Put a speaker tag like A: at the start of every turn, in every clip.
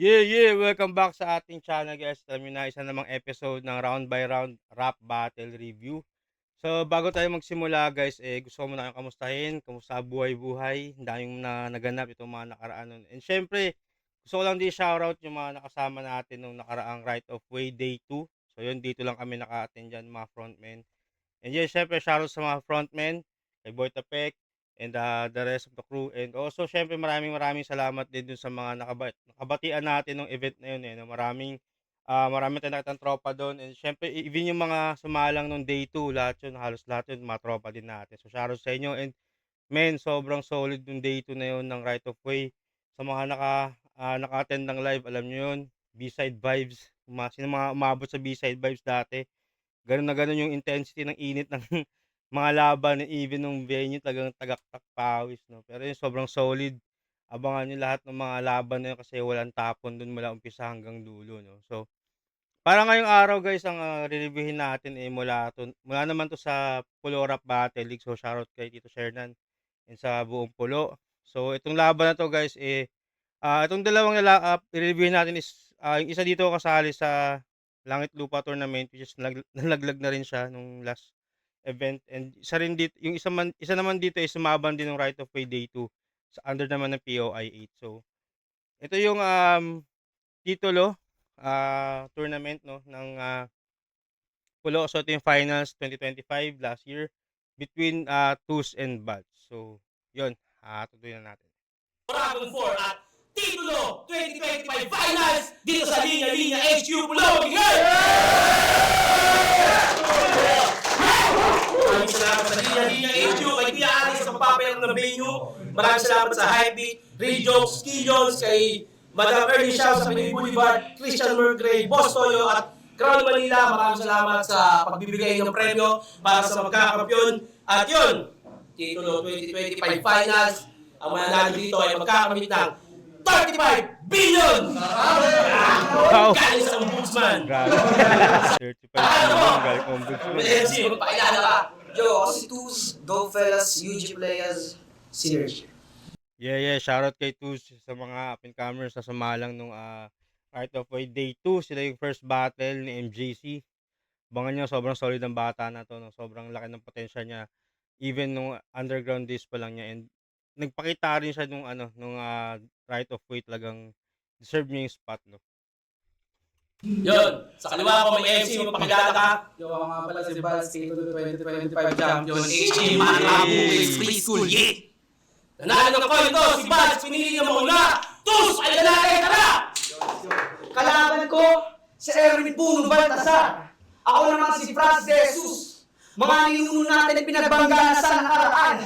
A: Welcome back sa ating channel guys. Alam niyo na, isa namang episode ng round by round rap battle review. So bago tayo magsimula guys, gusto ko muna kayong kamustahin. Kamusta buhay-buhay? Ang daming na naganap itong mga nakaraan nun. And syempre, gusto ko lang din shoutout yung mga nakasama natin nung nakaraang Right of Way Day 2. So yun, dito lang kami naka-attend dyan mga frontmen. And yes, syempre shoutout sa mga frontmen, kay Boy Tapek, and the rest of the crew. And also syempre maraming salamat din dun sa mga nakabatian natin ng event na yun no? Maraming tayong nakitang tropa doon. And syempre even yung mga sumalang nung day 2, lahat yun, halos lahat yun mga tropa din natin. So shoutout sa inyo. And men, sobrang solid nung day 2 na yun ng Right of Way. Sa mga naka-attend ng live, alam nyo yun, B-side vibes. Sino mga umabot sa B-side vibes dati, gano'n na gano'n yung intensity ng init ng mga laban, even nung venue talagang tagaktak pawis 'no. Pero yun, sobrang solid. Abangan niyo lahat ng mga laban na yun kasi walang tapon dun mula umpisa hanggang dulo 'no. So, para ngayong araw guys, ang re-reviewhin natin, mula naman 'to sa Pulo Rap Battle League. So, shoutout kay Tito Shernan and sa buong Pulo. So, itong laban na 'to guys, itong dalawang i-reviewin natin is, yung isa dito kasali sa Langit Lupa Tournament, which is nalaglag na rin siya nung last event. And isa rin dito, yung isa naman dito is sumaban din ng Right of Way Day 2 sa under naman ng POI 8. So ito yung titulo tournament no ng Pulo. So ito yung finals 2025 last year between Tus and Buds. So yun, tutuloy na natin.
B: Dragon 4 at Titulo 2025 Finals dito sa Linya Linya HQ Pulo. Maraming salamat sa Linya Linya HQ, kay Kuya Ali sa pagpapayag ng venue. Maraming salamat sa Hypebeat, Rejox, Skills, kay Madam Ernie Shaw sa Pinoy Boulevard, Christian Mercury, Boss Toyo at Crown Manila. Maraming salamat sa pagbibigay ng premyo para sa magkakampyon. At yun, Titulo 2025 Finals, ang mananalo dito ay magkakamit ng 35 billion!
A: Wow!
B: Galing sa ombudsman!
A: Grabe. 35 million galing ombudsman.
B: MC, magpakilala ka!
C: Yo, ako si Tuz, Dog Fellas, UG Players, Synergy.
A: Shoutout kay Tus sa mga up-and-comers na sumalang nung Art of Way Day 2. Sila yung first battle ni MJC. Abangan nyo, sobrang solid ang bata na to. No? Sobrang laki ng potential niya. Even nung underground days pa lang niya. And nagpakita rin siya nung Right of Way, talagang deserve niya yung spot. No?
B: Yun, sa kaliwa ko may MC, magpakilala ka!
C: Yo, ako nga pala si Bals, Titulo 2025 Champion.
B: HG Marabu Free School, yeah! Nanalo ng coin to, si Bals, pinili niya mauna! Tus, ay lalaki, tara!
C: Kalaban ko, si Erwin Puno Baltasar. Ako naman si Franz De Jesus. Mga ninuno natin ay pinagbanggaan sa nakaraan.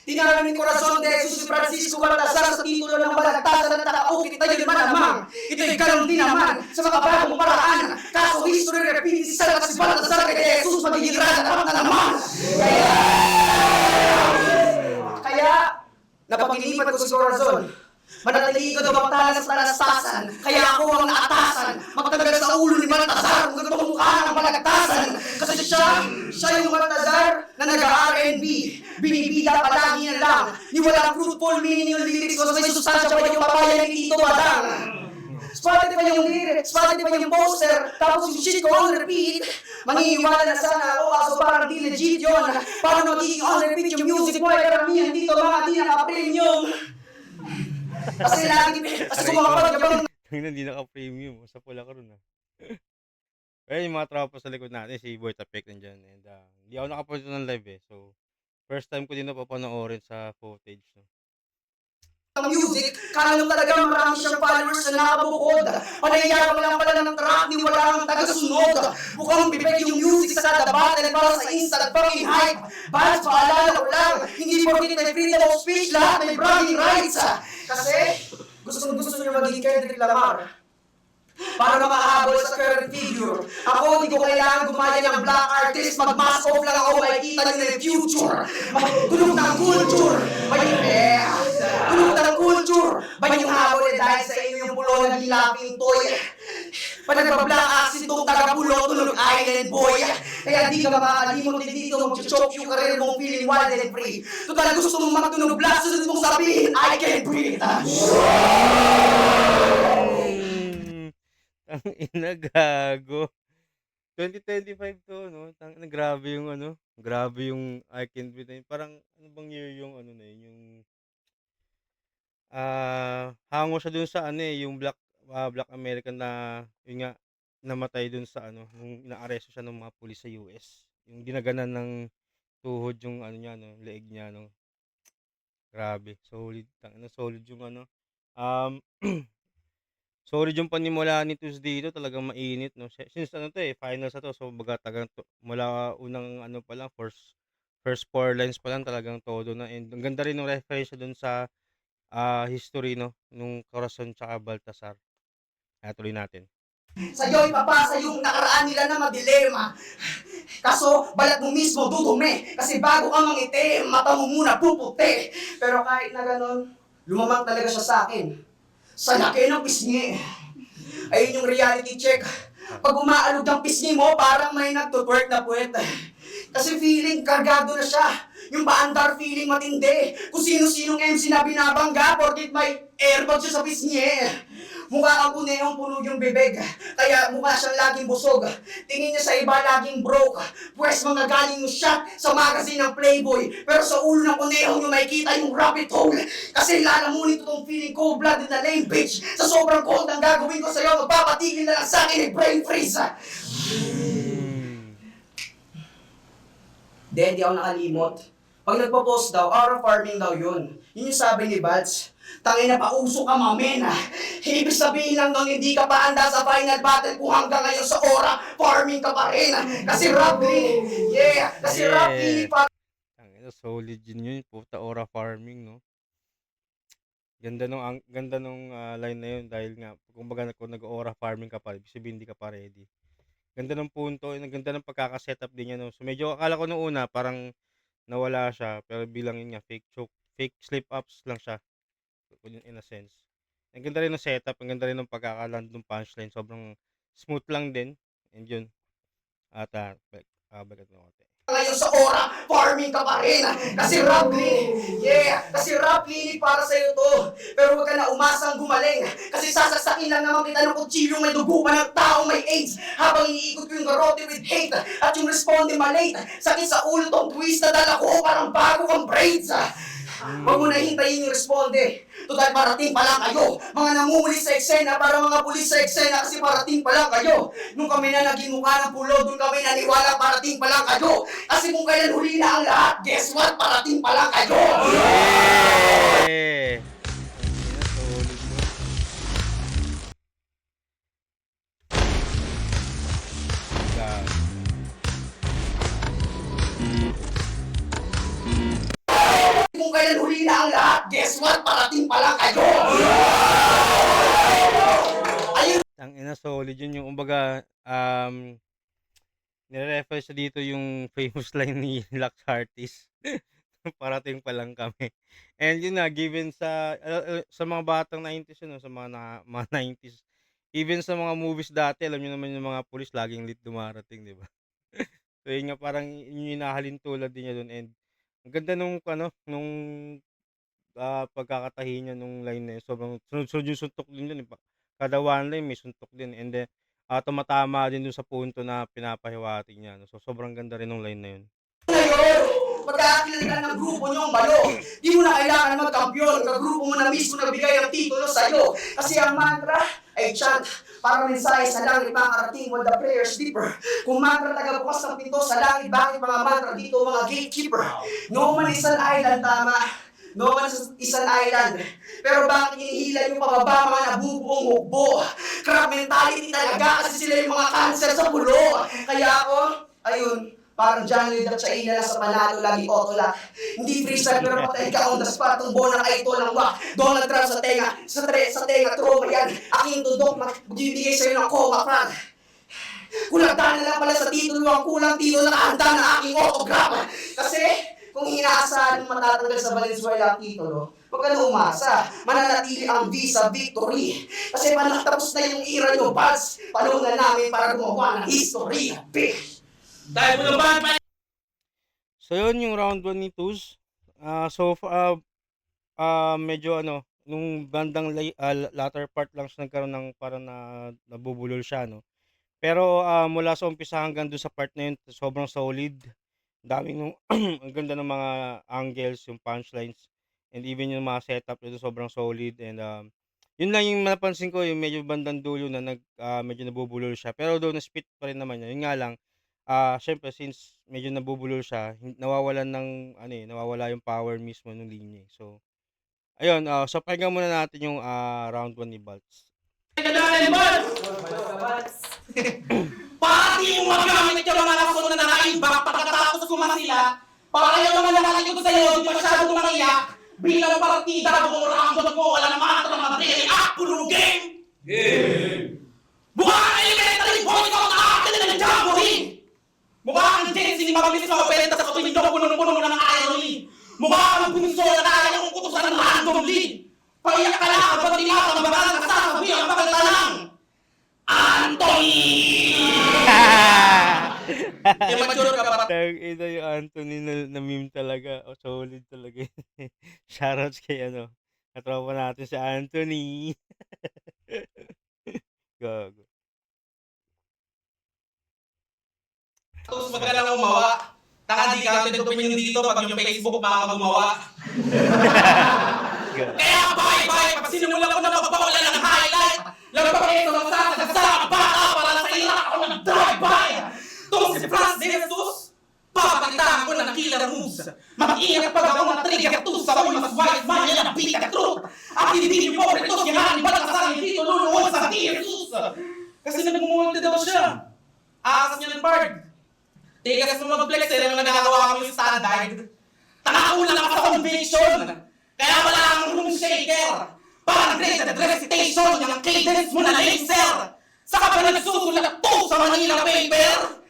C: Tinalo ni Corazon De Jesus si Francisco Baltasar sa titulo ng balagtasan at nakaukit tayo malamang. Ito'y ganun din naman sa mga bagong paraan. Kaso history repeat, isa lang si Baltasar kay De Jesus magiging runner-up na naman. Kaya, napagilipat ko si Corazon. Manatili ko daw magtalas sa talastasan, kaya ako ang naatasan. Magtagal sa ulo ni Baltasar kung ganito ang mukha ng balagtasan. Kasi siya yung Baltasar na nag-R&B. Binibida palagi na lang. Ni walang fruitful meaning yung lyrics, mas may sustansya pa yung papaya ni Tito Badang. Spotted pa yung lyrics, spotted pa yung poster, tapos yung shit ko on repeat. Maniniwala na sana ako, kaso parang di legit yun. Paano magiging on repeat yung music mo ay karamihan dito mga di naka-premium. Kasi kumakapalag ka bang
A: Hindi naka-premium. Sa pula ko rin Ayun yung mga tropa sa likod natin, si Boy Tapek nandyan. And hindi ako nakapunta ng live So, first time ko din napapanoorin sa footage. No?
C: music, kala mo talaga marami siyang followers na nakabukod. Panayayabang lang pala ng track ni walang tagasunod. Mukhang bibig yung music sa kada battle para sa instant fucking hype. Bals, paalala ko lang, hindi porkit may freedom of speech, lahat may bragging rights. Kasi, gusto niyo maging Kendrick Lamar. Para makahabol sa current figure. Ako, di ko kailangan gumaya ng black artist. Mag-mask off lang ako, makikita niyo na yung future. Tunog ng culture. Tunog ng culture. Ba yung habol dahil sa inyo yung pulo na gilaping toy. Pag nagpa-black accent itong taga-pulo, tunog island boy. Kaya di ka makakalimot din dito, mag-choke yung karir mong feeling wild and free. Total gusto mong magtunog black, sunod mong sabihin, I can't breathe.
A: Ang ina, gago. 2025 'to 'no, tangina grabe yung ano, grabe yung I Can't Breathe na yun. Parang ano bang year yung ano na yun, yung, hango siya dun sa ano, yung Black American na yun nga, namatay dun sa ano, nung inaaresto siya ng mga pulis sa US. Yung dinaganan ng tuhod yung ano niya 'no, leeg niya 'no. Grabe, solid, tangina solid yung ano, um, solid yung panimula ni Tues dito, talagang mainit 'no. Since ano 'to, finals na 'to, so kumbaga talagang mula unang ano pa lang, first 4 lines pa lang talagang todo na, and ang ganda rin ng reference dun sa, history 'no, nung Corazon tsaka Baltasar. Tuloy natin.
C: Sa'yo ipapasa yung nakaraan nila na madilema. Kaso, balat mo mismo dudumi. Kasi bago ka mangitim, mata mo muna puputi. Pero kahit na ganon, lumamang talaga siya sa akin. Sa laki ng pisngi. Ayun yung reality check. Pag umaalog ng pisngi mo, parang may nagtutwerk na puwet. Kasi feeling kargado na siya. Yung paandar feeling matindi. Kung sino-sinong MC na binabangga, porkit may airbag siya sa pisngi. Mukha kang kunehong puno yung bibig. Kaya mukha siyang laging busog. Tingin niya sa iba laging broke. Pwes mga galing yung shot sa magazine ng Playboy. Pero sa ulo ng kunehong yung makikita yung rabbit hole. Kasi lalamunin ko tong feeling cold-blooded na lame bitch. Sa sobrang cold ang gagawin ko sa'yo, magpapatigil na lang sa'kin brain freeze. Hindi ako nakalimot. Pag nagpo-post daw, aura farming daw yun. Yun yung sabi ni Bats. Tangin na pauso ka mamena. Ibig sabihin lang nun, hindi ka pa handa sa final battle kung hanggang ngayon sa aura farming ka pa rin. Kasi rap clinic, kasi rap clinic pa.
A: Tangina solid yun, puta aura farming 'no. Ganda nung, line na yun dahil nga kumbaga kung nag-aura farming ka pa, ibig sabihin hindi ka pa ready. Ganda ng punto, ang ganda ng pagkaka-setup din niya 'no. So medyo akala ko nung una parang nawala siya, pero bilang yun nga fake choke, fake slip ups lang siya, in a sense. Ang ganda rin ng setup, ang ganda rin ng pagkaka-land nung punchline, sobrang smooth lang din, and yun at, balikan mo konti.
C: Ngayon sa aura, farming ka pa rin. Kasi rap clinic, kasi rap clinic para sa'yo to. Pero huwag ka na umasang gumaling. Kasi sasaksakin lang naman kita ng kutsilyong may dugo pa ng taong may AIDS. Habang iniikot ko yung garote with hate. At yung responde malate. Sakit sa ulo tong twist na dala ko, parang bago kang braids. Huwag mo na hintayin yung responde. Total parating pa lang kayo. Mga namumuli sa eksena para mga pulis sa eksena kasi parating pa lang kayo. Nung kami na naging mukha ng pulo, doon kami naniwala parating pa lang kayo. Kasi kung kailan huli na ang lahat, guess what? Parating pa lang kayo.
A: Yeah! Solid mo. God.
C: Kung kailan huli na ang lahat, guess what? Parating pa lang kayo. Ayun.
A: Tangina solid yun, yung kumbaga, nire-refer siya dito yung famous line ni Lux Artist. Parating pa lang kami. And yun nga, given sa mga batang 90s yun, no, sa mga 90s, even sa mga movies dati, alam niyo naman yung mga pulis laging late dumarating, di ba? So yun nga, parang yun yung nahalin tulad din niya dun, and ang ganda nung ano, nung pagkakatahi niya nung line na yun. Sobrang sunod-sunod yung suntok din dun, eh. Kada one line may suntok din, and then tumatama din dun sa punto na pinapahiwatig niya, no? So sobrang ganda rin nung line na yun.
C: Ngayon, magkakilala ka ng grupo niyong balo. Di mo na kailangan magkampiyon. Kagrupo mo na mismo nagbigay ng titulo sa'yo. Kasi ang mantra ay chant para mensahe sa langit makarating while the prayers deeper. Kung mantra tagabukas ng pinto sa langit, bakit mga mantra dito mga gatekeeper? No man is an island, tama. No man is an island. Pero bakit hinihila yung pababa mga nabubuong hukbo? Crab mentality talaga kasi sila yung mga cancer sa pulo. Kaya ako, ayun, parang John Lloyd at Chaina lang sa panalo, lagi otola. Hindi freestyle pero patay ka on the spot. Ang bonang ay ito lang wak. Donald Trump sa tenga, sa tenga, trauma yan. Aking tudok, magbibigay sa'yo ng coma fan. Kulagdaan na lang pala sa titulo, ang kulang titulo nakahanda na aking autograph. Kasi, kung inaasahan mo matatanggal sa Valenzuela ang titulo, huwag ka na umasa. Mananatili ang visa victory. Kasi tapos na yung era nyo, Bals. Panahon na namin para gumawa ng history, bitch.
B: Dahil mo naman,
A: So yun yung round 1 ni Tuz. Medyo ano, nung bandang latter part lang siya nagkaroon ng parang nabubulol siya, no? Pero mula sa umpisa hanggang dun sa part na yun, sobrang solid. Daming nung ang ganda ng mga angles, yung punchlines, and even yung mga setup nito sobrang solid. And yun lang yung napansin ko, yung medyo bandang dulo na medyo nabubulol siya. Pero though na-spit pa rin naman yun nga lang, syempre since medyo nabubulol siya, nawawalan ng nawawala yung power mismo ng linya. So ayun, so pakinggan muna natin yung round 1 ni Balts.
B: Kailangan ba? Para di mo magamit yung mga rason na nakaiba pagkatapos kumasila, para yung mga nakalikod sa'yo, di masyadong mangiyak, bilang partida, buong round mo, wala naman ito ng materi, puno game! Mukha kang elementary boy, ikaw ang aakin ng jamboree! Mukha kang Jensen, mabilis na opereta sa tuwing nyo, puno-puno ng irony! Mukha kang bunso na kaya kong kutusan ng randomly! Paiyak ka na kapag tinatang babalang kasasabi ang pagkatalang! Anthony! Immature ka pa.
A: Ito yung Anthony na meme talaga. Solid talaga. Shoutouts kay katropa natin si Anthony. Gago.
B: Tapos wag ka lang umawa. Taka di ka opinion dito pag yung Facebook baka gumawa. Kaya bye-bye! Pag sinimulan ko na magpapawala ng highlight, lang pa kayo sa sasagasa baka para sa Iraq ako nag-drive-by! Itong si Franz de Jesus, papakita ko ng killer moves. Mag-iingat pag ako ng trigger tools, ako'y mas wise man yan ang beat at truth. At hindi mo po ito siya ni Balang kasali dito luluhod sa Jesus. Kasi nagmumulti daw siya. Akas niya ng bird. Tigas mo mag-flex, yung nagagawa ko yung standard. Tanakulang ako sa conviction. Kaya wala kang room shaker. Parang grade at recitation, yung cadence mo na laser. Saka pa nagsusulat to sa Manila paper.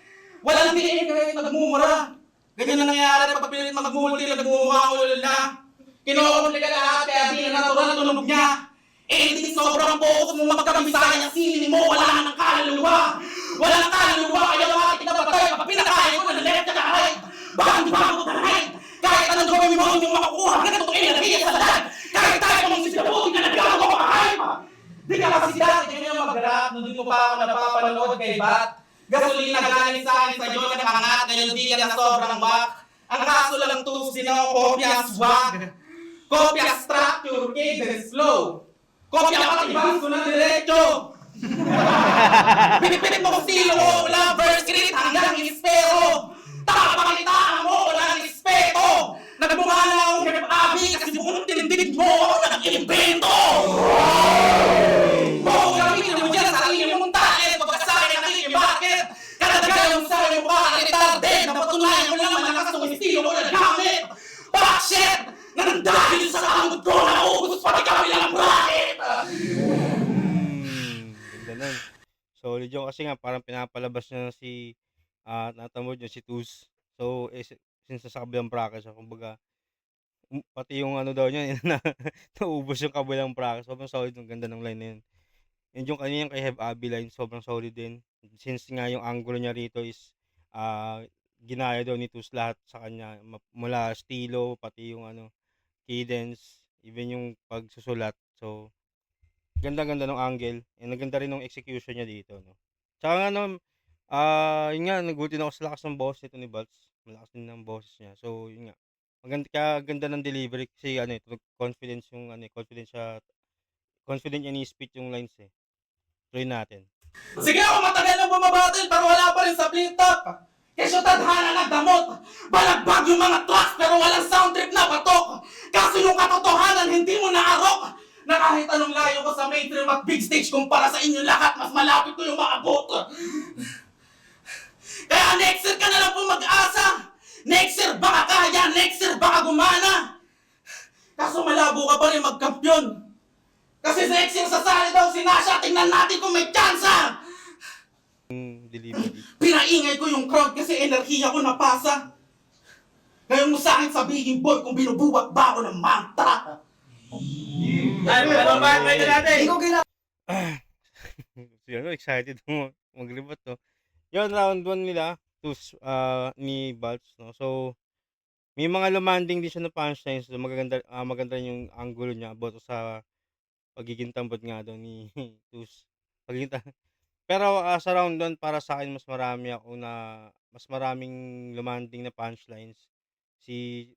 B: Walang diin kahit nagmumura. Ganyan na nangyayari pag pilit magmumulti, nagmumula na. Kinokomplika lahat kaya di na natural na tunog niya. Eh hindi sobrang focus mo magkabisaya ang sinin mo, wala nang kaluluwa. Wala nang kaluluwa, kaya bakit nabatay kapag pinakain ko na left na right. Bakit di ba ako right? Kahit anong gawin mo, hindi mo makukuha hanggang totoo enerhiya sa lahat. Kahit tayo mong sinabuti na nagkaroon ko makahype. Di ka kasi dati ganyan mag-rap, nung di mo pa ako napapanood kay Bat. Gasolina galing sa akin sa'yo, nakakangat, ngayon di ka na sobrang wak. Ang kaso lang tusin ako, kopya swag. Kopya structure, cadence flow. Kopya patibang ko na diretso. Pinipinip mo kung silo mo, wala verse script hanggang ispero. Tapakalitaan mo, wala respeto. Nagbunga na akong abi kasi buong tinitid mo ako nag-iimbento. Gamitin mo dyan sa sarili mong talent, pagkasabi na bakit? Kadagayang sa iyo mukha retarded, napatunayan mo lang malakas ng estilo mo na gamit. Bakit? Dahil sa kamot ko, naubos pati kami lang ang bracket.
A: Ganda nun. Solid yun kasi nga parang pinapalabas niya si natamod yun si Tuz. So since sa kabilang bracket siya, kumbaga pati yung daw niya naubos yung kabilang bracket. Sobrang solid, yung ganda ng line na yun. And yung kanina kay Have Abby line, sobrang solid din. Since nga yung angulo niya rito is ginaya daw ni Tuz lahat sa kanya. Mula estilo, pati yung cadence, even yung pagsusulat. So, ganda-ganda ng angle. And naganda rin ng execution niya dito, no? Tsaka nga, yun nga, nagutin ako sa lakas ng boses nito ni Balts. Malakas din ng boses niya. So, yun nga. Kaya ganda ng delivery kasi confidence yung confident niya ni-speak yung lines eh. Try natin.
B: Sige ako matagal nang bumabattle pero wala pa rin sa flip top. Kesyo tadhana nagdamot. Balagbag yung mga tracks pero walang sound trip na batok. Kaso yung katotohanan hindi mo naarok. Na kahit anong layo ko sa mainstream at big stage kumpara sa inyo lahat, mas malapit ko yung maabot. Kaya next year ka na lang po mag-asa. Next year baka kaya, next year baka gumana. Kaso malabo ka pa rin magkampyon. Kasi next year sasali daw si Nasha, tingnan natin kung may tsansa.
A: Delivery.
B: Pinaingay ko yung crowd kasi enerhiya ko napasa. Ngayon mo sa akin sabihin, boy, kung binubuwat ba ako ng mantra. Ano ba natin?
C: Hindi ko kailangan.
A: Excited mo maglibat to. Yun, round 1 nila, Tuz, ni Balts, no? So, May mga lumanding din siya na punchlines, so maganda rin yung angulo niya about sa pagiging tambad nga daw ni Tus. Pagiging ta pero, sa round 1 para sa'kin mas maraming lumanding na punchlines si,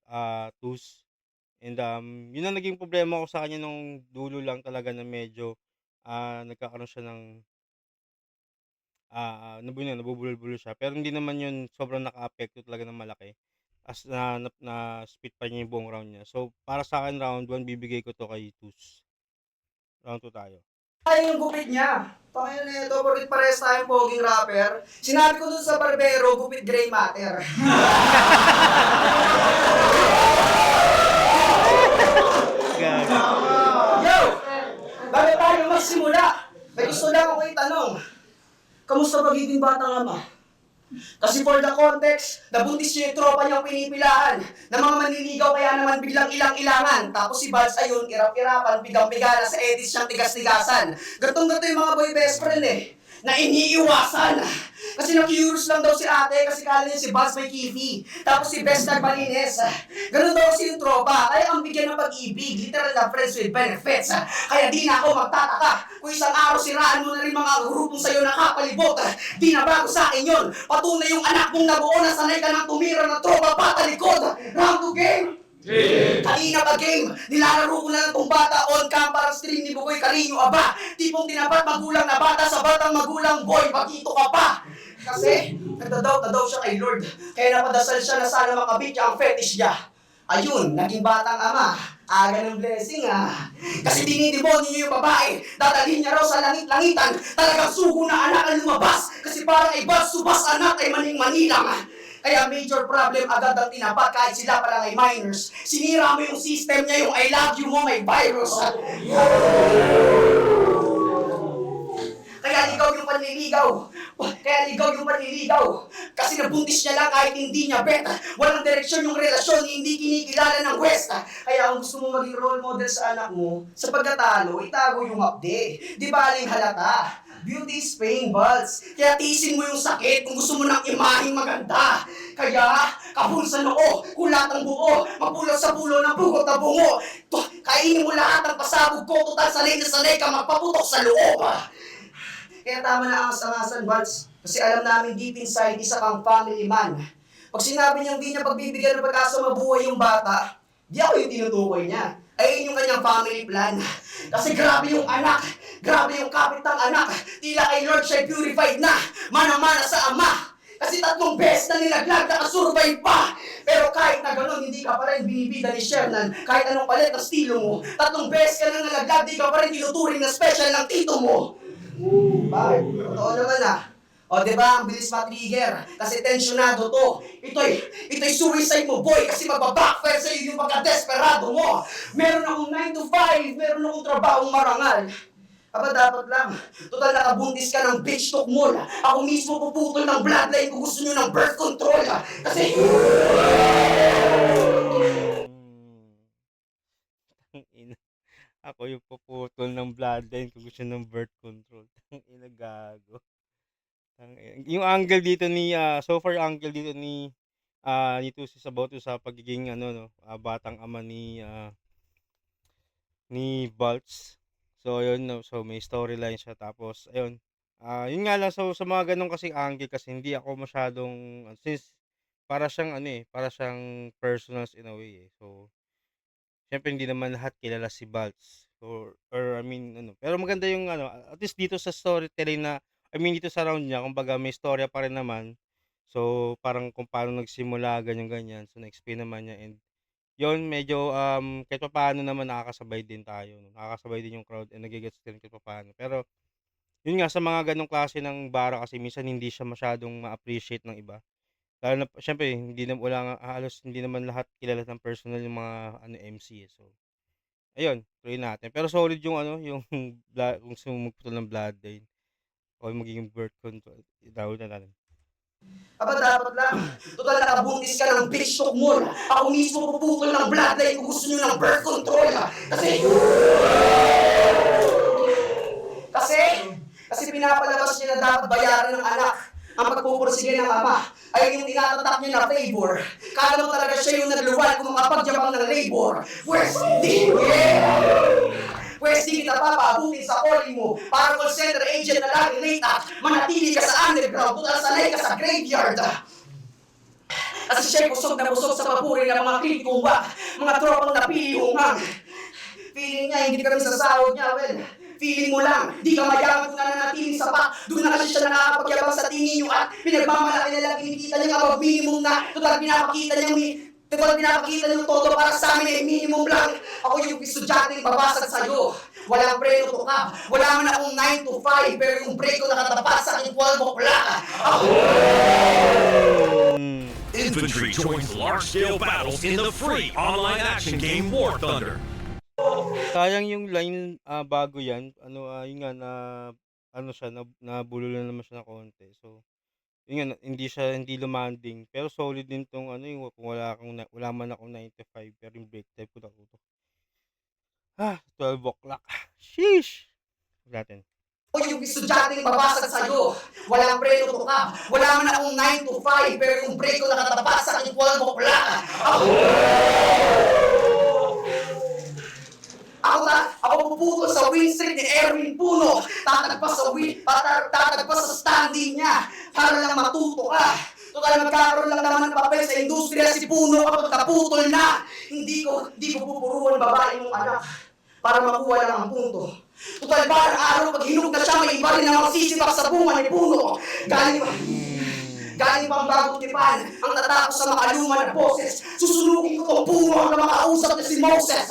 A: Tus. And, yun ang naging problema ko sa kanya nung dulo lang talaga na medyo, nagkakaroon siya ng, nabubulol-bulol siya. Pero hindi naman yun sobrang nakaapekto talaga ng malaki as na-spit pa niya yung buong round niya. So, para sa'kin round 1 bibigay ko 'to kay Tus. Round 2 tayo.
C: Ay, yung gupit niya. Pakaya na ito, porkit parehas tayong poging rapper. Sinabi ko dun sa barbero, gupit gray matter.
A: Gago.
C: Yo! Bago tayo magsimula, may gusto lang ako itanong. Kamusta pagiging batang ama? Kasi for the context, nabuntis niya yung tropa niyang pinipilahan ng mga manliligaw kaya naman biglang ilang-ilangan. Tapos si Buds ayun, irap-irapan, bigang-bigala sa edits siyang tigas-tigasan. Gatong-gato yung mga boy best friend na iniiwasan. Kasi na-curious lang daw si ate kasi kala niya si Buds may kifi. Tapos si Best nagmalinis. Ganun daw kasi yung tropa. Kaya ang bigyan ng pag-ibig, literal na friends with benefits. Kaya di na ako magtataka kung isang araw siraan mo na rin mga grupong sa'yo nakapalibot. Di na bago sa akin yun. Patunay yung anak mong nabuo na sanay ka ng tumira ng tropa patalikod. Round 2 game! Kanina pa game, nilalaro ko na lang tong bata on cam parang stream ni Bugoy Carino aba. Tipong tinapat magulang na bata sa batang magulang boy, bagito ka pa. Kasi, nagdadaw na daw siya kay Lord. Kaya napadasal siya na sana makabit niya ang fetish niya. Ayun, naging batang ama. Aga ng blessing Kasi dinidemonyo niyo yung babae. Dadalhin niya raw sa langit-langitan. Talagang sugo na anak ang lumabas. Kasi parang ay subas anak ay maning-manilang. Kaya major problem agad ang tinapat kahit sila pa lang ay minors. Sinira mo yung system niya, yung I love you mo may virus. Kaya ligaw yung panliligaw. Kasi nabuntis niya lang kahit hindi niya bet. Walang direksyon yung relasyon, hindi kinikilala ng West. Kaya kung gusto mo maging role model sa anak mo, sa pagkatalo, itago yung update. Di ba aling halata? Beauty is pain, Buds. Kaya tiisin mo yung sakit kung gusto mo ng imaheng maganda. Kaya, kabul sa noo, kulat ang buo, mapulot sa pulo ng bugot na bungo. Kainin mo lahat ng pasabog ko, total sanay na sanay ka magpaputok sa loob. Kaya tama na ang asangasan, Buds. Kasi alam namin deep inside, isa kang family man. Pag sinabi niyang di niya pagbibigyan ng pag-asa mabuhay yung bata, di ako yung tinutukoy niya. Ayun yung kanyang family plan. Kasi grabe yung anak, grabe yung kapit ng anak. Tila kay Lord siya'y purified na, manamana sa ama. Kasi 3 beses na nilaglag, nakasurvive pa. Pero kahit na gano'n, hindi ka pa rin binibida ni Shernan. Kahit anong palit ng estilo mo, 3 beses ka nang nalaglag, di ka pa rin tinuturing na special ng tito mo. Bakit? Totoo naman O, diba? Ang bilis ma-trigger. Kasi tensyonado to. Ito'y suicide mo, boy. Kasi magbabackfire sa'yo yung pagka-desperado mo. Meron akong 9 to 5. Meron akong trabahong marangal. Aba, dapat lang. Total nakabuntis ka ng bitch talk mo. Ako mismo puputol ng bloodline kung gusto nyo ng birth control. Kasi...
A: Ako yung puputol ng bloodline kung gusto ng birth control. Tangina, gago. Yung angle dito ni so far angle dito ni Tusi sa about sa pagiging batang ama ni Baltz. So ayun, no, so may storyline siya tapos ayun. Yun nga lang, so sa mga ganun kasi angle kasi hindi ako masyadong since para siyang personals in a way So syempre hindi naman lahat kilala si Baltz or I mean pero maganda yung at least dito sa storytelling dito sa round niya kumbaga may storya pa rin naman. So parang kung paano nagsimula ganyan-ganyan, so na-explain naman niya and yun medyo kahit papaano naman nakakasabay din tayo, no? Nakakasabay din yung crowd and nage-gets din kahit papaano. Pero yun nga sa mga ganong klase ng bara kasi minsan hindi siya masyadong ma-appreciate ng iba. Lalo na siyempre halos hindi naman lahat kilala ng personal yung mga MC So ayun, tuloy natin. Pero solid yung yung kung sumugputol ng bloodline o magiging birth control. Itawag na natin.
C: Aba, dapat lang. Total nakabuntis ka ng bitch talk mo. Ako mismo puputol ng bloodline kung gusto nyo ng birth control. Kasi pinapalabas niya na dapat bayaran ng anak ang pagpupursige ng Ama ay yung tinatatak niya na favor. Kala mo talaga siya yung nagluwal kung makapagyabang ng labor. Pwes di, Pwes di kita papaabutin sa calling mo para call center agent na lagi late at manatili ka sa underground, total sanay ka sa graveyard. Kasi siya'y busog na busog sa papuri ng mga kritikong mga tropang napili hungang. Feeling niya, hindi kami sa sahod niya, well, feeling mo lang, di ka mayaman kung nananatiling sapat. Doon na kasi siya nakakapagyabang sa tingin niyo at pinagmamalaki na lang kinikita niya above minimum na total pinapakita niyang todo para sa amin ay minimum lang. Ako yung estudyanteng babasag sa'yo. Walang preno to ka. Wala man akong 9 to 5, pero yung break ko nakatapat sa aking 12 o'clock. Ako...
D: Infantry joins large-scale battles in the free online action game War Thunder.
A: Sayang yung line bago yan. Yun nga nabulol na naman siya ng konti. So, yun nga, hindi demanding. Pero solid din tong yung kung wala man akong 95 pero yung break type ko na to. 12 o'clock. Sheesh! Natin.
C: O yung estudyanteng babasag sa'yo. Walang preno to ka. Wala man akong 9 to 5, pero yung break ko nakatapat sa aking 12 o'clock. Ako puputol sa win streak ni Erwin Puno. Tatagpas sa standing niya para lang matuto ka. Total magkakaroon lang naman ng papel sa industriya si Puno kapag naputol na. Hindi ko pupuruan babae mong anak para makuha lang ang punto. Total parang araw pag hinog na siya, may iba rin na magsisibak sa bunga ni Puno. Galing pang bagong tipan, ang tatakos sa makaluma na boses. Susunukin ko tong Puno hanggang makausap na si Moses.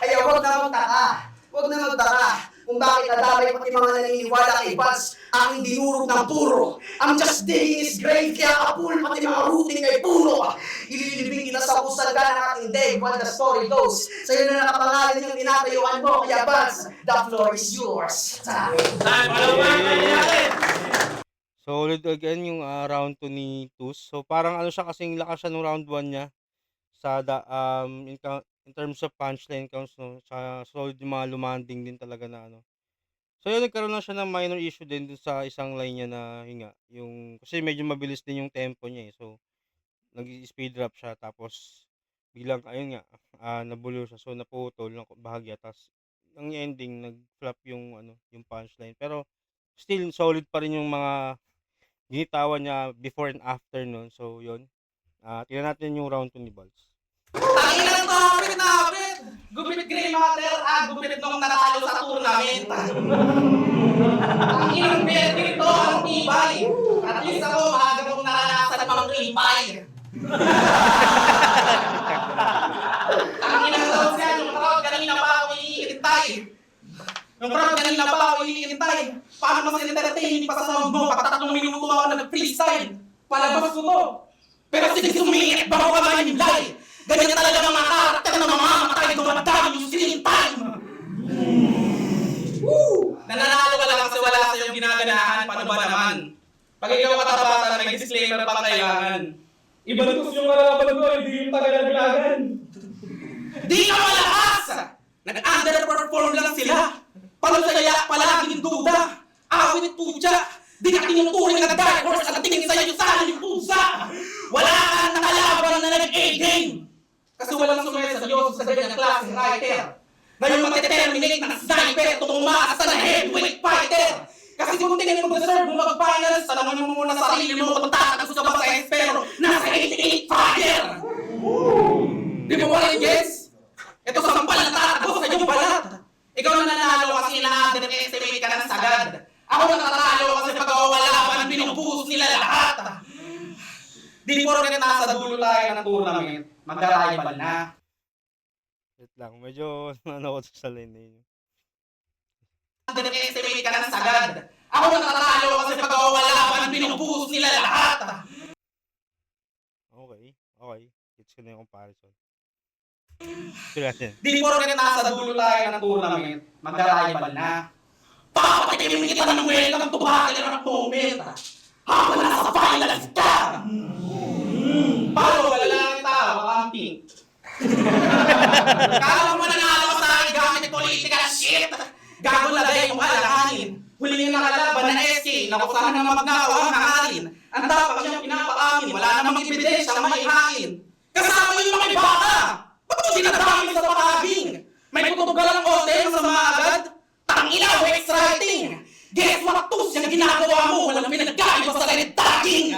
C: Ay, huwag na magtaka kung bakit nadamay pati mga naniniwala kay Vance aking dinurog ng puro. I'm just digging his grave, kaya kapul pati mga routing kay Puno. Ililibing kita sa usaga ng aking day while the story goes. Sa'yo na nakapangalan yung tinatayuan mo, kaya Vance, the floor is yours.
A: Solid again yung round 2 ni Tus. So parang siya kasing lakas siya nung round 1 niya sa in terms of punchline counts, no. Sa solid yung mga lumanding din talaga na So yun, nagkaroon lang siya ng minor issue din dun sa isang line niya na yung kasi medyo mabilis din yung tempo niya eh. So nag-speed drop siya tapos biglang ayun nga nabulol siya. So naputol ng bahagya tapos ang ending nag-flop yung yung punchline. Pero still solid pa rin yung mga ginitawan niya before and after nun. So yun. Tingnan natin yung round 2 ni Balls.
C: Tanginan to, pinapit! Gupit Grey Matter, gupit nung natalo sa tournament. Tanginan Bertie to, ang tibay. At least ako, maaga kong naranasan mga klipay. Tanginan to siya, yung crowd kanina pa ako iniintay. Paano mas entertaining pa sa sound mo? Pag 3 minuto ako nag-freestyle. Palabas ko to. Pero sige sumiinit ba ako kamahimlay? Ganyan talaga mga karakter na mamamatay dumadami yung screen time. Nananalo ka lang kasi wala sa iyong ginaganahan. Paano ba naman? Pag ikaw katapatan, may disclaimer pa kailangan.
B: Ibalutos yung kalaban ko, hindi yung taga-naglagan.
C: Di ka malakas! Nag-underperform lang sila. Palusaya palaging duda. Awit tutya. Di ka tinuturing na dark horse at tingin sa'yo sana yung pusa. Wala kang nakalaban na nag-A-game. Kasi walang sumeseryoso sa ganyang klaseng writer. Ngayon mateterminate ng sniper, tumaas na heavyweight fighter. Kasi kung tingin mo deserve mo mag-finals, tanongin mo muna sa sarili mo kung tatagos ka ba sa espero, nasa 88 fire! Di mo wala yung guess? Ito sampal na tatagos sa iyong balat. Ikaw na nanalo kasi na-underestimate ka ng sagad. Ako na nanalo kasi pag-awalaban, binubuhos nila lahat. Di porket nasa dulo tayo ng tournament, magka-rival na.
A: Wait lang, medyo ko sa line na yun.
C: Underestimate ka ng sagad. Ako na nanalo kasi pag-awalaban, binubuhos nila lahat.
A: Okay. Gets ko na yung comparison.
C: Di porket nasa dulo tayo ng tournament, magka-rival na. Papatikimin kita ng welcome to battle ng moment. Habang nasa finals ka! Paano wala lang kita, makamping? Kala mo nanalo ka sa akin gamit political shit! Gago lagay yung alakanin. Huli niya nakalaban na SK, nakusahan ng magnakaw ang hangarin. Ang tapang siyang pinapaamin, wala namang ebidensya ang maihain. Kasama yung mga baka! Ba't mo dinadami sa pakaging? May putugalang hotel sa mga agad? Tangina, Wex writing! Guess what tus yung ginagawa mo? Walang pinagkaiba sa red tagging!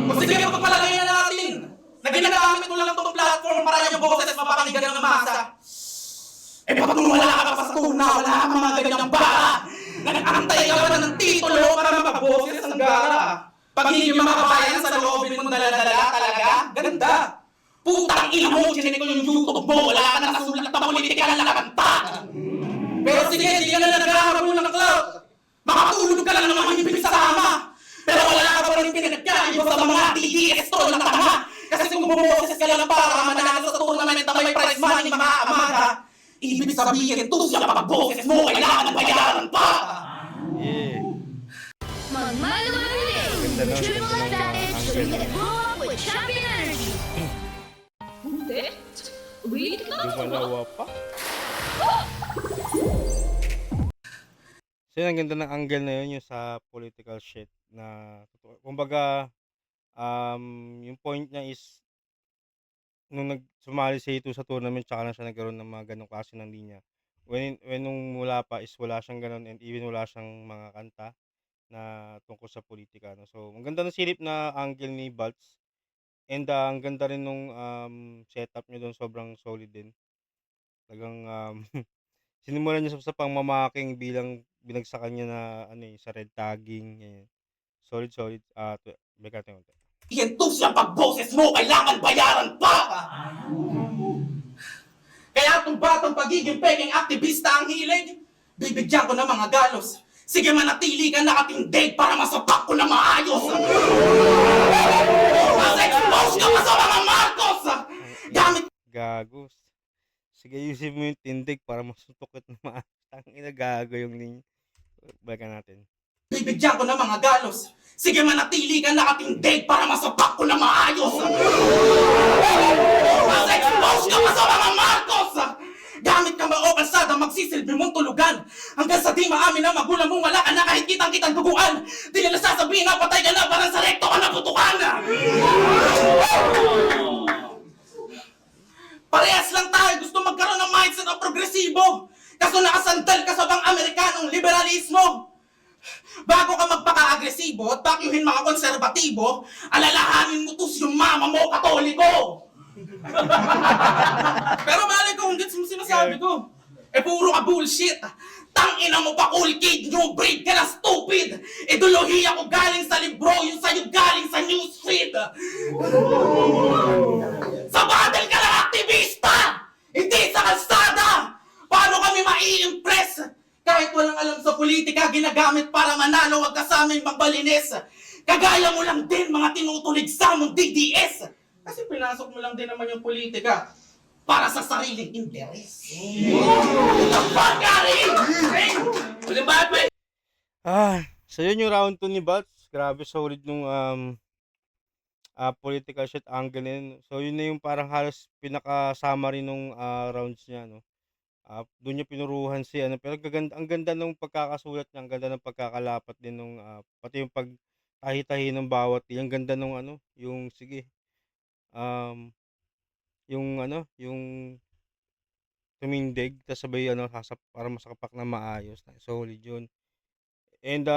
C: O sige, pagpalagay na natin na ginagamit mo lang itong platform para yung boses mapapakinggan ng masa. Eh bakit nung wala ka pa sa tuna, wala kang mga ganyang bara? Nag-antay ka ba ng titulo para mapaboses ang gara? Pagiging mga kabayan sa loobin mong dala-dala talaga? Ganda! Putang ina mo, chinig ko yung YouTube mo, wala ka na nasulat na politika na nakabantag! Pero sige, hindi ka na naghahabol ng cloud. Makatulog ka lang naman hibig sa kama. Pero wala ka pa rin pinagkaiba sa mga DDS to na tama. Kasi kung bumoses ka lang para manalo sa tournament na may prize money mga amaga, ibig sabihin, tusya kapag boses mo, kailangan ng bayaran pa!
A: Yeah.
E: Magmano triple advantage so you can blow up with champion energy. Hindi. Wait,
A: Lumalawa pa. So yun, ang ganda ng angle na yun, yung sa political shit na, kumbaga, yung point niya is, nung sumali si Ito sa tournament, tsaka na siya nagkaroon ng mga ganong klase ng linya. When nung mula pa is wala siyang ganon, and even wala siyang mga kanta na tungkol sa politika. No? So, ang ganda ng silip na angle ni Baltz. And ang ganda rin nung setup niya doon, sobrang solid din. Talagang sinimulan niya sa pangmamaking bilang binagsakan niya na sa red tagging. Ganyan. Solid. Beka natin konti.
C: Yan tusya pag boses mo, kailangan bayaran pa! Kaya itong batang pagiging peking aktivista ang hilig, bibigyan ko ng mga galos. Sige, manatili ka nakatindig para masapak ko na maayos. Mas expose ka pa sa mga Marcos! Gamit
A: Gagos. Sige, usip mo yung tindig para masuntok at maayos. Tangina, gago yung linya. Baka natin.
C: bibigyan ko ng mga galos. Sige, manatili ka nakatindig para masapak ko na maayos. Mas expose ka pa sa mga Marcos! Gamit ka ba o kalsada, magsisilbi mong tulugan. Hanggang sa di maamin na magulang mo, wala ka na kahit kitang-kitang duguan. Di nila sasabihin na patay ka na, parang sa rekto ka na putukan. Parehas lang tayo, gusto magkaroon ng mindset ng progresibo. Kaso nakasandal ka sa bang Amerikanong liberalismo. Bago ka magpaka-agresibo at pakyuhin mga konserbatibo, alalahanin mo tus yung mama mo, katoliko. Pero malay ko, hindi mo sinasabi ko. Eh puro ka bullshit. Tangina mo pa cool kid, new breed ka na stupid. Ideolohiya ko galing sa libro, yung sa'yo galing sa newsfeed. Sa battle ka ng aktivista, hindi sa kalsada. Paano kami mai-impress? Kahit walang alam sa politika, ginagamit para manalo, wag ka sa aming magbalinis. Kagaya mo lang din mga tinutulig sa mong DDS. Kasi pinasok mo lang din naman yung politika para sa sariling interes. Pagkari!
A: So yun yung round 2 ni Baltz. Grabe solid nung political shit angle na yun. So yun na yung parang halos pinaka-summary nung rounds niya, no. Doon niya pinuruhan si pero ang ganda ng pagkakasulat niya, ang ganda ng pagkakalapat din nung pati yung pagtahi-tahi ng bawat, ang ganda nung yung sige. Yung tumindig, tas sabay para masakapak na maayos. Solid yun. And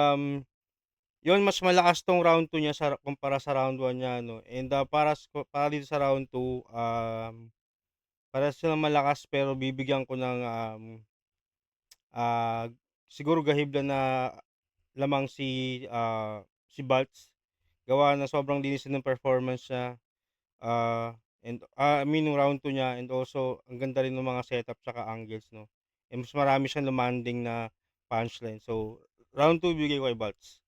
A: yun, mas malakas tong round 2 niya kumpara sa round 1 niya, no. And para dito sa round 2, para silang malakas pero bibigyan ko ng siguro gahibla na lamang si Baltz. Gawa na sobrang linis ng performance niya. And round 2 niya, and also ang ganda rin ng mga setup tsaka angles, no. And mas marami siyang demanding na punchline. So round 2 bigay ko kay Baltz.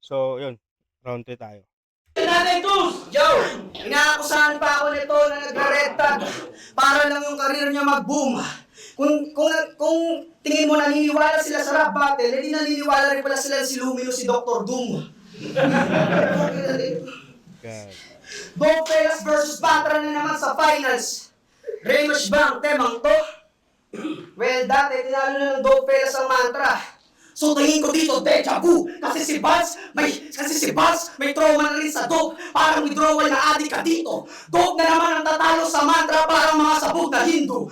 A: So yun, round 3 tayo.
C: Natin tus!
F: Joe, inaakusahan pa ako nito na nagre-red tag para lang yung karir niya mag-boom. Kung tingin mo naniniwala sila sa rap battle, hindi naniniwala rin pala sila si Lumino, si Dr. Doom.
A: God.
F: Gopelas versus Batra na naman sa finals. Rematch ba ang temang to? Well, dati tinalo na ng Dope Fellas ang mantra. So tingin ko dito, deja vu. Kasi si Buds may trauma na rin sa dope. Parang withdrawal na adik ka dito. Dope na naman ang tatalo sa mantra parang mga sabog na Hindu.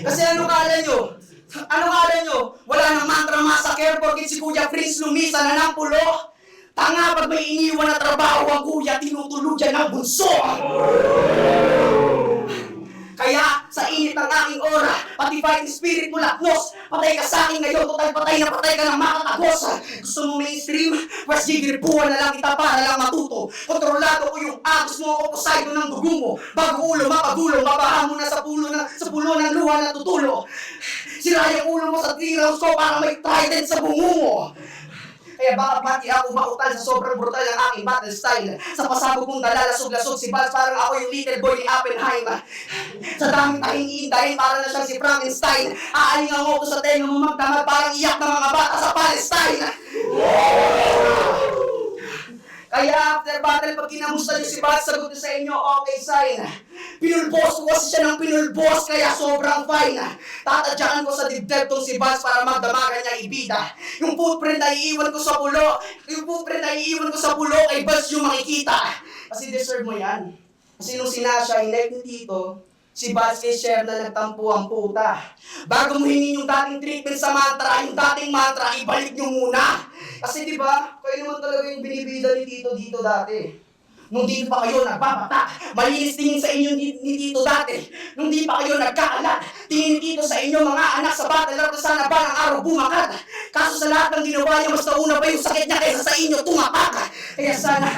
F: Kasi ano kala nyo? Ano kala nyo? Wala nang mantra massacre porkit si Kuya Prince lumisa na ng pulo. Tanga pag may iniwan na trabaho ang kuya, tinutulugan ng bunso. Kaya, sa init ng aking aura, pati fighting spirit mo lapnos, patay ka sa akin ngayon, total patay na patay ka ng makatagos. Gusto mo mainstream? Pwes gigripuan na lang kita para lang matuto. Kontrolado ko yung agos mo ako Poseidon ng dugo mo. Bago ulo, mapagulo, mabaha mo na sa pulo ng luha na tutulo. Sira yung ulo mo sa 3 rounds ko para may trident sa bungo mo. Kaya baka pati ako mautal sa sobrang brutal ng aking battle style. Sa pasabog kong dalalasog-lasog si Buds parang ako yung little boy ni Oppenheimer. Sa daming tahing iindahin para na siyang si Frankenstein. Aalingan ko sa tenga mo magdamag parang iyak ng mga bata sa Palestine. Kaya after battle, pag kinamusta niyo si Buds, sagot niyo sa inyo, okay sign. Pinulbos ko kasi siya ng pinulbos, kaya sobrang fine. Tatadyakan ko sa dibdib tong si Buds para magdamagan niya ibida. Yung footprint na iiwan ko sa pulo, kay Buds yung makikita. Kasi deserve mo yan. Kasi nung sinasya, inect ni Tito, si Buds kay Cher na nagtampo ang puta. Bago mo hingin yung dating treatment sa mantra, yung dating mantra, ibalik nyo muna. Kasi di ba, kayo naman talaga yung binibida ni Tito dito dati. Nung dito pa kayo nagbabata, malinis tingin sa inyo ni Tito dati. Nung di pa kayo nagkaalat, tingin ni Tito sa inyo mga anak sa battle at sana ba ng araw bumakat. Kaso sa lahat ng ginawa niya, mas nauna pa yung sakit niya kaysa sa inyo tumapak. Kaya sana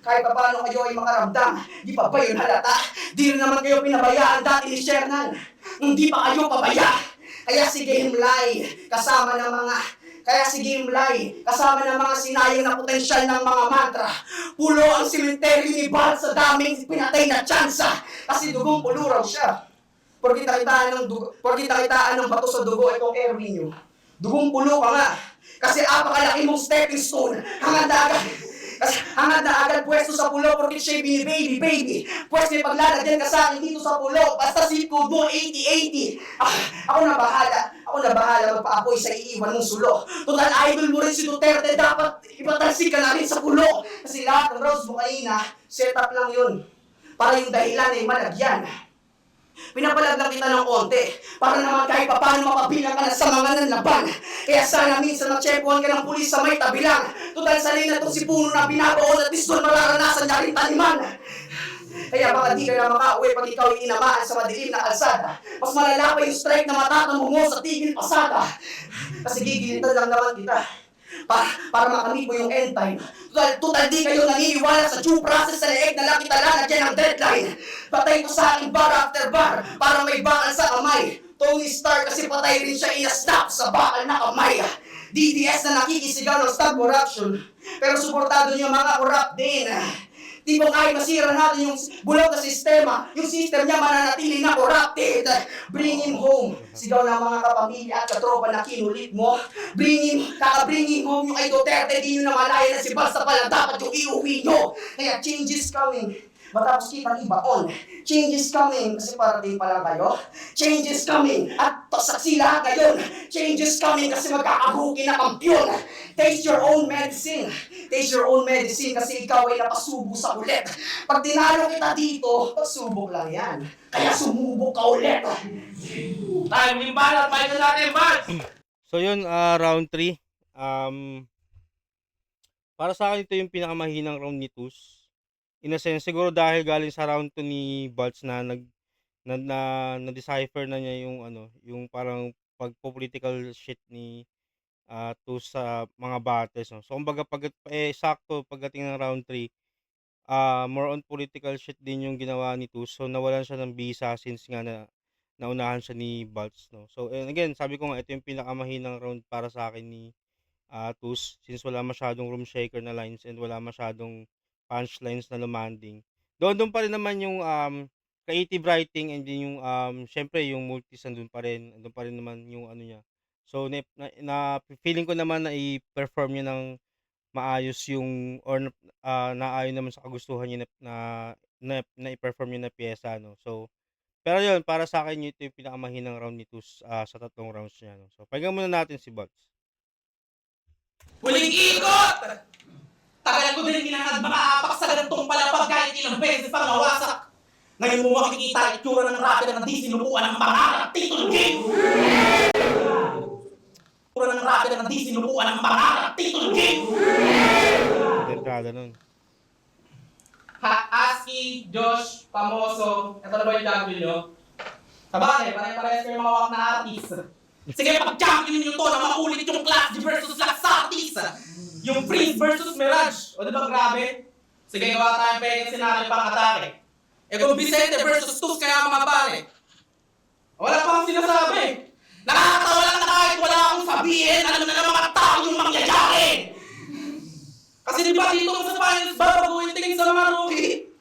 F: kahit pa paano kayo ay makaramdam, di pa ba yun halata? Di rin naman kayo pinabayaan dati ni Shernan, nung di pa kayo pabaya. Kaya sige himlay, kasama ng mga sinayang na potensyal ng mga mantra. Pulo ang simenteryo ni Buds sa daming pinatay na tsansa. Kasi dugong pulo raw siya. Porkita kitaan ng bato sa dugo itong airway nyo. Dugong pulo ka nga. Kasi apakalaki mong stepping stone. Hangad na agad pwesto sa pulo porque siya'y baby. Pwes may paglalagyan ka sa akin dito sa pulo. Basta zip code mo 8080. Ako na bahala magpa-apoy sa iiwan mong sulo. Total idol mo rin si Duterte. Dapat ipatalsik ka na rin sa pulo. Kasi lahat ng rounds mo kanina, setup lang yun. Para yung dahilan ay malagyan. Pinapalag lang kita ng konti para naman kahit paano mapabilang ka na sa mga nanlaban. Kaya sana minsan matsyempohan ka ng pulis sa may tabi lang. Total sanay na itong si puno na binabaon at least doon mararanasan niya rin taniman. Kaya baka di ka na makauwi pag ikaw ay inamaan sa madilim na kalsada. Mas malala pa yung strike na matatamo mo sa tigil pasada. Kasi gigilitan lang naman kita. Para makamit mo yung end time. Total di kayo naniniwala sa due process sa leeg na lang kita lalagyan ng deadline. Patay ko sa akin bar after bar para may bakal sa kamay. Tony Stark kasi patay rin siya ina-snap sa bakal na kamay. DDS na nakikisigaw ng stop corruption pero suportado niyo mga corrupt din. Tipong kahit masira natin yung bulog na sistema, yung system niya mananatili na corrupted. Bring him home. Sigaw ng mga kapamilya at katropa na kinulit mo. Bring him home yung kay Duterte. Di nyo na malaya na si Basta pala dapat yung iuwi nyo. Kaya change is coming. Matapos kitang ibaon. Change is coming. Kasi parating pa lang kayo. Change is coming. At saksi lahat ngayon. Change is coming kasi magkakabuki na kampiyon. Taste your own medicine. Taste your own medicine kasi ikaw ay napasubo sa ulit. Pag tinalo kita dito, pagsubok lang yan. Kaya sumubok ka ulit.
B: Tayo, may balat, fight na natin, Buds!
A: So yun, round 3. Para sa akin ito yung pinakamahinang round ni Tus. In a sense, siguro dahil galing sa round 2 ni Buds na na-decipher na niya yung yung parang pagpo-political shit ni Tus sa mga battles. No? So kumbaga sakto pagdating ng round 3, more on political shit din yung ginawa ni Tus. So nawalan siya ng bisa since nga na naunahan siya ni Buds, no. So and again, sabi ko nga ito yung pinakamahinang round para sa akin ni Tus since wala masyadong room shaker na lines and wala masyadong punchlines na lumanding. Doon pa rin naman yung creative writing and din yung syempre yung multis nandun pa rin. Andun pa rin naman yung niya. So feeling ko naman na i-perform niya ng maayos yung or naayon naman sa kagustuhan niya na i-perform niya na piyesa, no. So Pero yun, para sa akin ito yung pinakamahinang round ni Tus sa tatlong rounds niya. No? So, pakinggan muna natin si Balts.
B: Huling ikot! Tagal ko din ginangad makaapak sa gantong palapag kahit ilang beses pang nawasak. Ngayon mo makikita ang itsura ng rapper na di sinubuan ng pangarap title game. Itsura ng rapper na di sinubuan ng pangarap title game.
A: Dentrada nun.
B: Aski, Josh, Pamoso, ito na ba yung champion nyo? Sabagay, pare-parehas kayo mga wak na artist. Sige, pag-champion nyo to na makulit yung Class G versus Laxatis. Yung Prince versus Mirage. O diba grabe? Sige, gawa tayong pwedeng senaryo pang atake. Eh kung Vicente versus Tus kaya mga pare. Wala pang sinasabi. Nakakatawa lang na kahit wala akong sabihin, alam na ng mga tao yung mangyayari. Kasi di ba dito sa finals, babaguhin tingin sa mga rookie.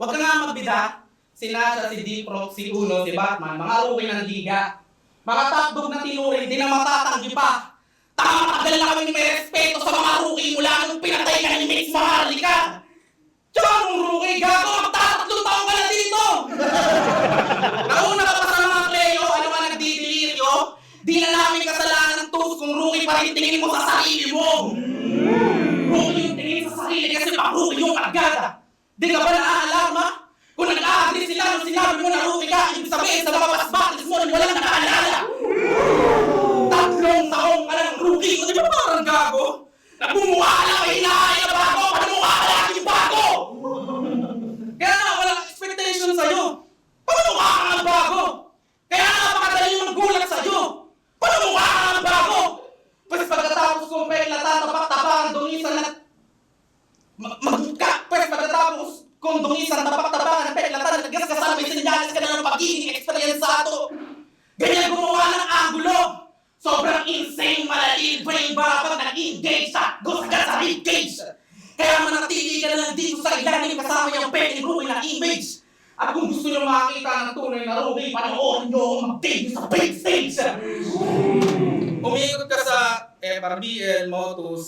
B: Huwag ka nga magbida. Si Nasha, si Deeprock, si Uno, si Batman, mga rookie ng liga. Mga top dog na tinuring, di na matatanggi pa. Matagal na kami may respeto sa mga rookie mula nung pinatay ka ni Mix Maharlika. Tsaka nung rookie, gago, magtatatlong taong ka na dito. Nauna ka pa sa mga Cleo, ano ka nagdidiliryo? Di na namin kasalanan ng Tus kung rookie pa rin tingin mo sa sarili mo. Rookie yung tingin sa sarili kasi pang rookie yung agada. Di ka ba naaalarma? Kung nag-a-agree sila nung sinabi mo na rookie ka, ibig sabihin sa mga past battles mo walang nakaalala. 3 taong ka ng rookie ko, di ba parang gago? Nagbumuha ka lang, hinahay na bago, panumuha ka lang yung bago! Kaya nga, walang expectation sa'yo. Panumuha ka ng bago! Kaya nga, napakadali maggulat sa'yo. Panumuha ka ng bago! Pwes pagkatapos kong pekla, tatapak-tapakan, dungisan na... Pwes pagkatapos kong dungisan, tapak-tapakan, peklatan, nagkaskasan, may sinyalis ka na ng pagiging experience sa ato. Ganyan gumawa ng angulo. Sobrang insane, malalim, brain bara pag nag-engage sa gusto ka sa ribcage. Kaya manatili ka na lang dito sa ilalim kasama yung pwedeng rookie na image. At kung gusto nyo makita ng tunay na rookie, panoorin nyo mag-debut sa big stage. Umiikot ka sa FRBL, Motus,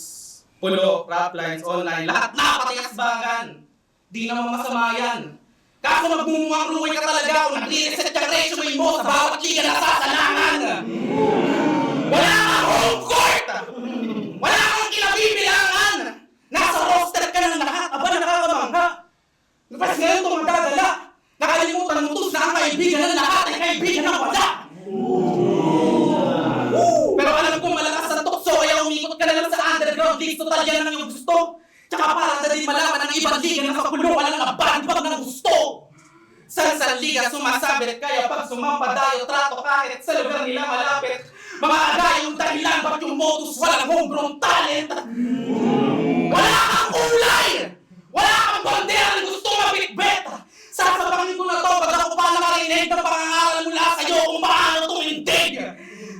B: Pulo, Raplines, online, lahat na pati asbagan. Di naman masama yan. Kaso magbumuang rookie ka talaga kung nag-reset yung resume mo sa bawat liga na sasalangan. Wala kang home court! Wala kang kinabibilangan! Nasa roster ka ng lahat, aba nakakamangha. Tapos ngayon itong magdadala. Nakalimutan mo Tus na ang kaibigan ng lahat ay kaibigan ng wala. Pero alam kong malakas ang tukso kaya umikot ka na lang sa underground leagues. Total yan ang iyong gusto. Tsaka para na din malaman ng ibang liga na sa kulungan ng abandbag ng gusto. Sa liga sumasabit kaya pag sumambadayo trato kahit sa lugar nila malapit. Mga agayong dahilan ba't yung Motus walang homegrown talent? Wala kang kulay! Wala kang bandera na gusto mabitbet! Sasabangin ko na to pag ako pa nakarinig ng pangangaral mula sa'yo kung paano tumindig!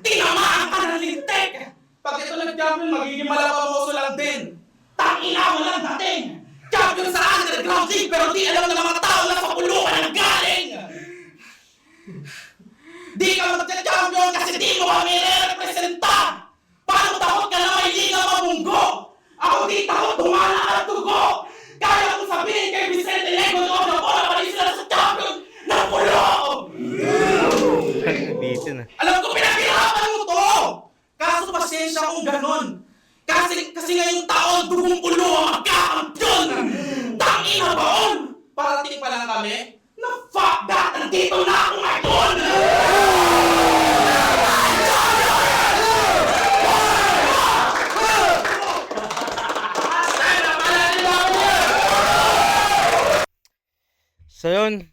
B: Tinamaan ka ng lintik! Pag ito nag-champion, magiging malapamoso lang din. Tangina mo lang dating! Champion sa underground league pero di alam ng mga tao na sa pulukan ang galing! Di ka magka-champion kasi di mo kami re-representa! Paano takot ka na may liga mabunggo? Ako di takot tumala at tugo! Kaya kong sabihin kay Vicente Lego doon na bola pa rin sila sa champion ng pulo!
A: Bitin ah.
B: Alam ko pinaghirapan mo to! Kaso pasensya kung ganon. Kasi ngayong taon, dugong pulo ang magkakampiyon! Tangina baon! Parating pa lang kami na fuck that! Nandito na ako ngayon!
A: So yun,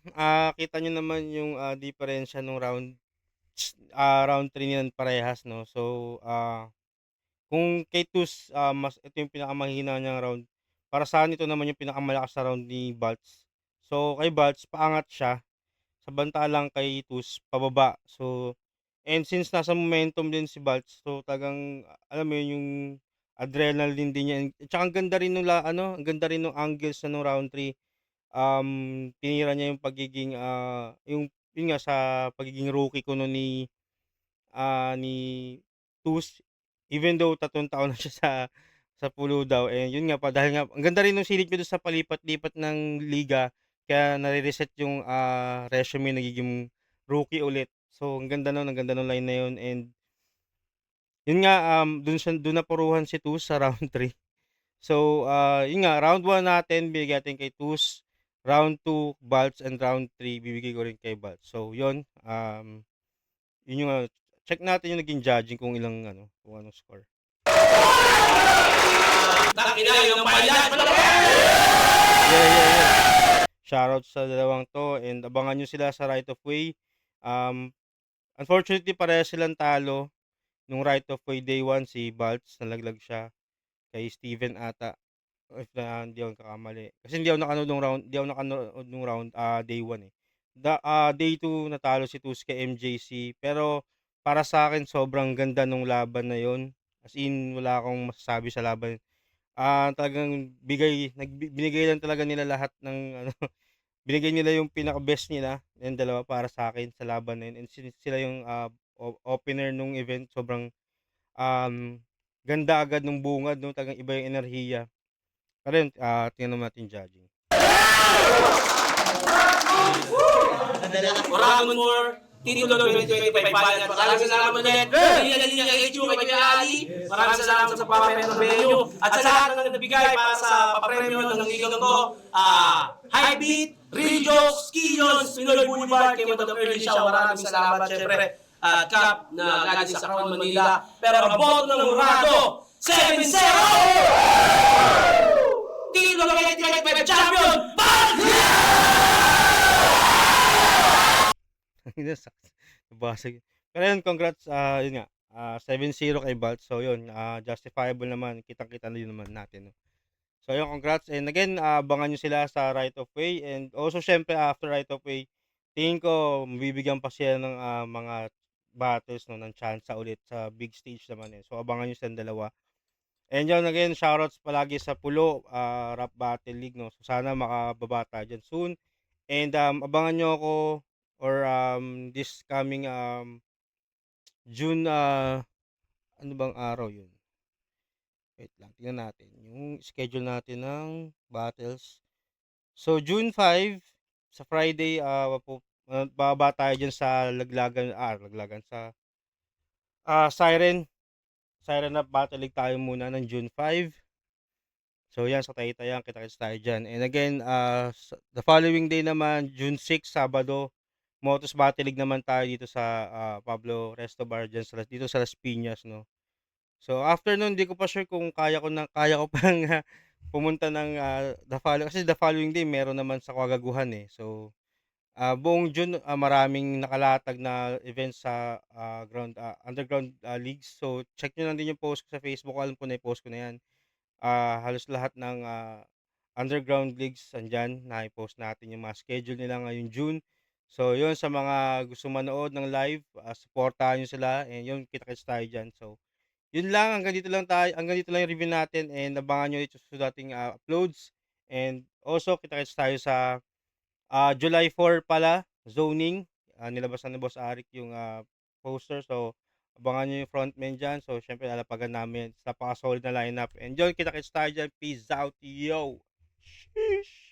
A: kita nyo naman yung diferensya nung round 3 niyan parehas, no? So, kung kay Tus, mas ito yung pinakamahina niyang round. Para sa akin, ito naman yung pinakamalakas na round ni Balts. So, kay Balts, paangat siya. Samantalang kay Tus, pababa. So, and since nasa momentum din si Balts, so tagang, alam mo yun, yung adrenaline din niya. Tsaka ang ganda rin nung, ang ganda rin nung angles na nung round 3. Tinira niya yung pagiging, yun nga, sa pagiging rookie ko no ni Tus. Even though 3 taon na siya sa Pulo daw, eh yun nga pa dahil nga ang ganda rin nung silip niya doon sa palipat-lipat ng liga kaya nare-reset yung resume nagiging rookie ulit. So ang ganda nung line na yun, and yun nga, dun napuruhan si Tus sa round 3. So, yun nga, round 1 natin bibigay natin kay Tus, round 2 Balts, and round 3 bibigay ko rin kay Balts. So yun, yun yung, check natin yung naging judging kung ilang ano, kung anong score.
B: Takina yung pailan.
A: Yeah. Shoutout sa dalawang to, and abangan nyo sila sa Right of Way. Unfortunately, pareha silang talo. Nung Right of Way day 1, si Balts nalaglag siya kay Steven ata. If hindi ako nagkakamali. Kasi hindi ako nakanood nung round day 1 eh. Day 2 natalo si Tus kay MJC, pero para sa akin sobrang ganda nung laban na yon. As in, wala akong masasabi sa laban. Talagang binigay lang talaga nila lahat ng ano, binigay nila yung pinaka-best nila, yung dalawa para sa akin sa laban na yun. And sila yung opener nung event, sobrang ganda agad nung bungad, no? Talagang iba yung enerhiya. Pero yun, tingnan naman natin judging.
B: Maraming more titulo 2025 final. Maraming salamat ulit. Linya HU kay Kuya Ali. Maraming salamat sa papayan ng venue. At sa lahat ng nabigay para sa papremyo ng ligang to. High Beat, Rijok, Skillions, Pinoy Boulevard, kay Madam Early Shaw. Maraming salamat syempre. Cap na galing sa Crown Manila. Pero ang boto ng Murado, 7-0! Titulo 2025 champion!
A: Nabasag. Pero yun, congrats, yun nga, 7-0 kay Balt. So yun, justifiable naman, kitang-kita na yun naman natin. No? So yun, congrats. And again, abangan nyo sila sa Right of Way. And also, syempre, after Right of Way, tingin ko, mabibigyan pa sila ng mga battles, no, ng chance ulit sa big stage naman. So abangan nyo silang dalawa. And yun, again, shoutouts palagi sa Pulo, Rap Battle League. No? So sana makababata dyan soon. And abangan nyo ako, or this coming June, ano bang araw yun? Wait lang, tingnan natin yung schedule natin ng battles. So June 5 sa Friday, bababa tayo dyan sa laglagan sa Siren Rap Battle League tayo muna ng June 5. So yan, sa Taytayan, kita-kits tayo dyan. And again, the following day naman, June 6, Sabado, Motos Battle League naman tayo dito sa Pablo Resto Bar dyan dito sa Las Piñas, no. So after nun, hindi ko pa sure kung kaya ko pang pumunta ng kasi the following day meron naman sa Quagaguhan eh. So buong June, maraming nakalatag na events sa underground leagues. So check nyo lang din yung post ko sa Facebook. Alam ko na i-post ko na yan. Halos lahat ng underground leagues andyan, na-post natin yung mga schedule nila ngayong June. So yun, sa mga gusto manood ng live, supportahan nyo sila, and yun, kita-kits tayo dyan. So yun lang, hanggang dito lang yung review natin, and abangan nyo ito sa dating uploads. And also, kita-kits tayo sa July 4 pala, zoning, nilabasan ni Boss Arik yung poster. So abangan nyo yung frontman dyan. So syempre, lalapagan namin sa napaka-solid na lineup. And yun, kita-kits tayo dyan. Peace out, yo! Sheesh!